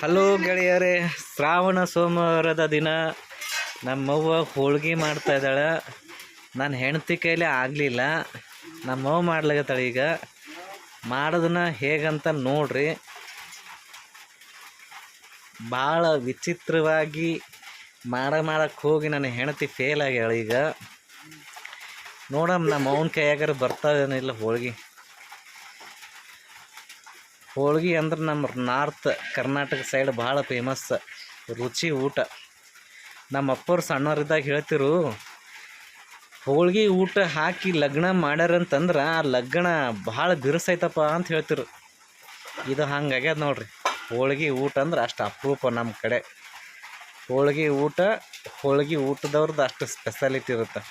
Hello ಗೆಳೆಯರೇ, ಶ್ರಾವಣ ಸೋಮವಾರದ ದಿನ ನಮ್ಮವ್ವ ಹೋಳ್ಗೆ ಮಾಡ್ತಾ ಇದ್ದಾಳೆ. ನನ್ನ ಹೆಂಡತಿ ಕೈಲಿ ಆಗಲಿಲ್ಲ, ನಮ್ಮವ್ವ ಮಾಡ್ಲಾಗತ್ತಾಳೆ. ಈಗ ಮಾಡೋದನ್ನ ಹೇಗಂತ ನೋಡ್ರಿ. ಭಾಳ ವಿಚಿತ್ರವಾಗಿ ಮಾಡಕ್ಕೆ ಹೋಗಿ ನನ್ನ ಹೆಂಡತಿ ಫೇಲ್ ಆಗ್ಯಾಳ. ಈಗ ನೋಡಮ್ಮ ನಮ್ಮ ಅವನ ಕೈಯಾಗಾರ ಬರ್ತಾವೇನಿಲ್ಲ ಹೋಳ್ಗೆ ಅಂದ್ರೆ ನಮ್ಮ ನಾರ್ತ್ ಕರ್ನಾಟಕ ಸೈಡ್ ಭಾಳ ಫೇಮಸ್ ರುಚಿ ಊಟ. ನಮ್ಮ ಅಪ್ಪವ್ರು ಸಣ್ಣವರಿದ್ದಾಗ ಹೇಳ್ತಿರು, ಹೋಳ್ಗೆ ಊಟ ಹಾಕಿ ಲಗ್ನ ಮಾಡ್ಯಾರಂತಂದ್ರೆ ಆ ಲಗ್ನ ಭಾಳ ಬಿರುಸೈತಪ್ಪ ಅಂತ ಹೇಳ್ತಿರು. ಇದು ಹಂಗಾಗ್ಯದ ನೋಡ್ರಿ. ಹೋಳ್ಗೆ ಊಟ ಅಂದ್ರೆ ಅಷ್ಟು ಅಪರೂಪ ನಮ್ಮ ಕಡೆ. ಹೋಳ್ಗೆ ಊಟದವ್ರದ್ದು ಅಷ್ಟು ಸ್ಪೆಷಾಲಿಟಿ ಇರುತ್ತೆ.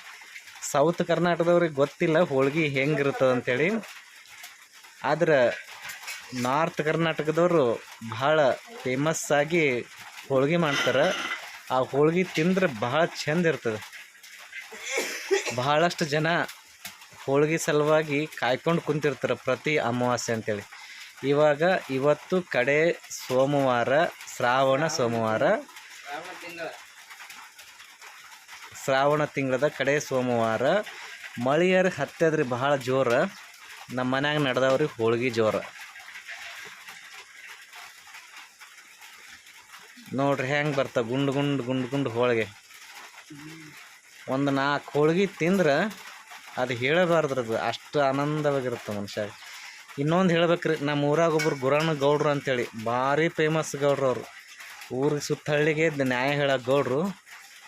ಸೌತ್ ಕರ್ನಾಟಕದವ್ರಿಗೆ ಗೊತ್ತಿಲ್ಲ ಹೋಳ್ಗೆ ಹೆಂಗಿರ್ತದೆ ಅಂಥೇಳಿ. ಆದ್ರೆ ನಾರ್ತ್ ಕರ್ನಾಟಕದವರು ಭಾಳ ಫೇಮಸ್ಸಾಗಿ ಹೋಳ್ಗೆ ಮಾಡ್ತಾರೆ. ಆ ಹೋಳ್ಗೆ ತಿಂದ್ರೆ ಭಾಳ ಚೆಂದ ಇರ್ತದೆ. ಬಹಳಷ್ಟು ಜನ ಹೋಳ್ಗೆ ಸಲುವಾಗಿ ಕಾಯ್ಕೊಂಡು ಕುಂತಿರ್ತಾರೆ ಪ್ರತಿ ಅಮಾವಾಸ್ಯೆ ಅಂಥೇಳಿ. ಇವತ್ತು ಕಡೆ ಸೋಮವಾರ, ಶ್ರಾವಣ ತಿಂಗಳದ ಕಡೆ ಸೋಮವಾರ. ಮಳೆಯರು ಹತ್ತದ್ರಿ ಭಾಳ ಜೋರ. ನಮ್ಮ ಮನ್ಯಾಗ ನಡೆದವ್ರಿಗೆ ಹೋಳ್ಗೆ ಜೋರ ನೋಡ್ರಿ. ಹೆಂಗೆ ಬರ್ತಾವೆ ಗುಂಡು ಹೋಳಿಗೆ. ಒಂದು 4 ಹೋಳ್ಗೆ ತಿಂದ್ರೆ ಅದು ಹೇಳಬಾರ್ದ್ರದು, ಅಷ್ಟು ಆನಂದವಾಗಿರುತ್ತೆ ಮನುಷ್ಯ. ಇನ್ನೊಂದು ಹೇಳ್ಬೇಕ್ರಿ, ನಮ್ಮ ಊರಾಗ ಒಬ್ರು ಗುರಣ್ಣ ಗೌಡ್ರು ಅಂತೇಳಿ ಭಾರಿ ಫೇಮಸ್ ಗೌಡ್ರು. ಅವರು ಊರಿಗೆ ಸುತ್ತಹಳ್ಳಿಗೆ ನ್ಯಾಯ ಹೇಳೋ ಗೌಡ್ರು.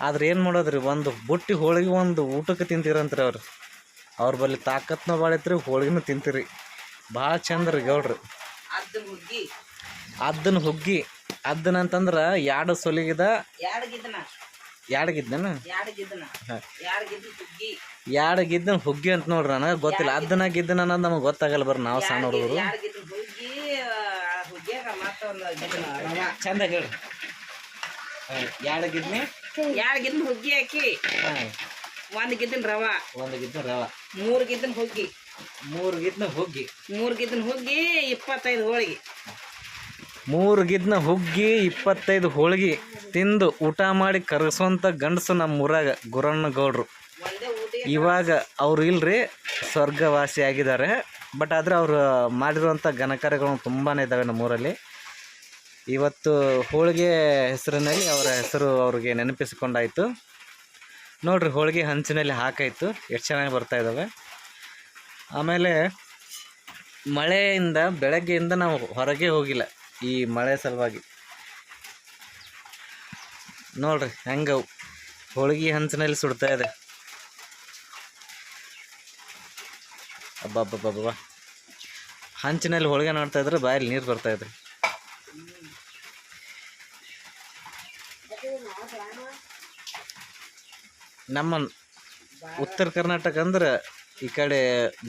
ಆದ್ರೆ ಏನು ಮಾಡೋದ್ರಿ, ಒಂದು ಬುಟ್ಟಿ ಹೋಳಿಗೆ ಒಂದು ಊಟಕ್ಕೆ ತಿಂತೀರಂತ್ರಿ ಅವ್ರು. ಅವ್ರ ಬಳಿ ತಾಕತ್ನೂ ಭಾಳ ಐತ್ರಿ, ಹೋಳಿಗೆನೂ ತಿಂತೀರಿ. ಭಾಳ ಚಂದ ರೀ ಗೌಡ್ರು. ಅದನ್ನ ಹುಗ್ಗಿ ಅಂತಂದ್ರೆ ಎರಡು ಸೊಲಿಗಿದ ಎರಡಗಿದ್ದನ ಹುಗ್ಗಿ ಅಂತ ನೋಡ್ರಿ. ನನಗೆ ಗೊತ್ತಿಲ್ಲ. ಅದನ್ನ ಗಿದ್ದನ ಅನ್ನೋದು ನಮಗೆ ಗೊತ್ತಾಗಲ್ಲ. ಬರ್ರಿ, ನಾವು ಸಣ್ಣ ಹುಡುಗರು. ಚಂದ ಹೇಳ್ರಿ. ಎರಡು ಗಿದ್ನ ಹುಗ್ಗಿ ಹಾಕಿ, ಒಂದು ಗಿದ್ದನ ರವಾ, 3 ಗಿದ್ದನ ಹುಗ್ಗಿ, 25 ಹೋಳಿಗೆ. 3 ಗಿದ್ನ ಹುಗ್ಗಿ 25 ಹೋಳಿಗೆ ತಿಂದು ಊಟ ಮಾಡಿ ಕರಗಿಸುವಂಥ ಗಂಡಸು ನಮ್ಮ ಊರಾಗ ಗುರಣ್ಣ ಗೌಡ್ರು. ಇವಾಗ ಅವ್ರು ಇಲ್ರಿ, ಸ್ವರ್ಗವಾಸಿ ಆಗಿದ್ದಾರೆ. ಬಟ್ ಆದರೆ ಅವರು ಮಾಡಿರುವಂಥ ಘನಕಾರ್ಯಗಳು ತುಂಬಾ ಇದ್ದಾವೆ ನಮ್ಮೂರಲ್ಲಿ. ಇವತ್ತು ಹೋಳಿಗೆ ಹೆಸರಿನಲ್ಲಿ ಅವರ ಹೆಸರು ಅವ್ರಿಗೆ ನೆನಪಿಸಿಕೊಂಡಾಯಿತು. ನೋಡ್ರಿ, ಹೋಳಿಗೆ ಹಂಚಿನಲ್ಲಿ ಹಾಕಾಯಿತು. ಎಷ್ಟು ಚೆನ್ನಾಗಿ ಬರ್ತಾ ಇದ್ದಾವೆ. ಆಮೇಲೆ ಮಳೆಯಿಂದ ಬೆಳಗ್ಗೆಯಿಂದ ನಾವು ಹೊರಗೆ ಹೋಗಿಲ್ಲ, ಈ ಮಳೆ ಸಲುವಾಗಿ. ನೋಡ್ರಿ ಹೆಂಗೆ ಹೋಳಿಗೆ ಹಂಚಿನಲ್ಲಿ ಸುಡ್ತಾ ಇದೆ. ಅಬ್ಬಬ್ಬಬ್ಬ, ಹಂಚಿನಲ್ಲಿ ಹೋಳಿಗೆ ನೋಡ್ತಾ ಇದ್ರೆ ಬಾಯಲ್ಲಿ ನೀರು ಬರ್ತಾ ಇದೆ. ನಮ್ಮ ಉತ್ತರ ಕರ್ನಾಟಕ ಅಂದ್ರೆ ಈ ಕಡೆ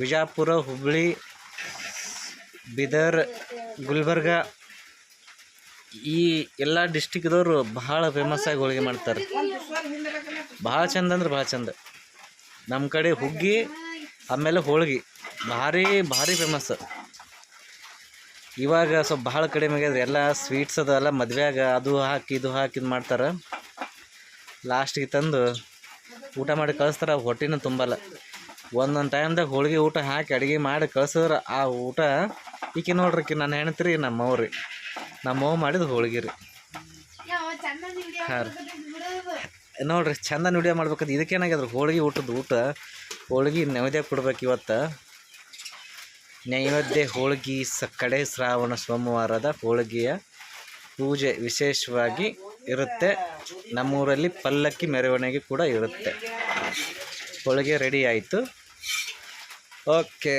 ಬಿಜಾಪುರ, ಹುಬ್ಬಳ್ಳಿ, ಬೀದರ್, ಗುಲ್ಬರ್ಗ, ಈ ಎಲ್ಲ ಡಿಸ್ಟಿಕ್ದವರು ಭಾಳ ಫೇಮಸ್ಸಾಗಿ ಹೋಳಿಗೆ ಮಾಡ್ತಾರೆ. ಭಾಳ ಚಂದ ಅಂದ್ರೆ ಭಾಳ ಚಂದ. ನಮ್ಮ ಕಡೆ ಹುಗ್ಗಿ ಆಮೇಲೆ ಹೋಳಿಗೆ ಭಾರಿ ಫೇಮಸ್. ಇವಾಗ ಸ್ವಲ್ಪ ಭಾಳ ಕಡಿಮೆ ಆಗ್ಯದ್ರಿ. ಎಲ್ಲ ಸ್ವೀಟ್ಸ್ ಅದೆಲ್ಲ ಮದುವೆಯಾಗ ಅದು ಹಾಕಿ ಇದು ಮಾಡ್ತಾರೆ. ಲಾಸ್ಟಿಗೆ ತಂದು ಊಟ ಮಾಡಿ ಕಳಿಸ್ತಾರೆ. ಹೊಟ್ಟೆನೂ ತುಂಬಲ್ಲ. ಒಂದೊಂದು ಟೈಮ್ದಾಗ ಹೋಳಿಗೆ ಊಟ ಹಾಕಿ ಅಡುಗೆ ಮಾಡಿ ಕಳ್ಸಿದ್ರೆ ಆ ಊಟ ಈಕೆ ನೋಡ್ರಿ, ನನ್ನ ಹೆಣ್ತಿ ರೀ, ನಮ್ಮವ್ರಿ, ನಮ್ಮವ್ವ ಮಾಡಿದ ಹೋಳಿಗೆ ರೀ. ಹಾಂ ರೀ, ನೋಡ್ರಿ ಚಂದ ವಿಡಿಯೋ ಮಾಡ್ಬೇಕಂತ. ಇದಕ್ಕೇನಾಗ್ಯದ್ರಿ, ಹೋಳಿಗೆ ಹೋಳಿಗೆ ನೈವೇದ್ಯ ಕೊಡ್ಬೇಕು. ಇವತ್ತು ನೈವೇದ್ಯ ಹೋಳಿಗೆ ಕಡೆ ಶ್ರಾವಣ ಸೋಮವಾರದ ಹೋಳಿಗೆಯ ಪೂಜೆ ವಿಶೇಷವಾಗಿ ಇರುತ್ತೆ. ನಮ್ಮೂರಲ್ಲಿ ಪಲ್ಲಕ್ಕಿ ಮೆರವಣಿಗೆ ಕೂಡ ಇರುತ್ತೆ. ಹೋಳಿಗೆ ರೆಡಿ ಆಯಿತು. ಓಕೆ.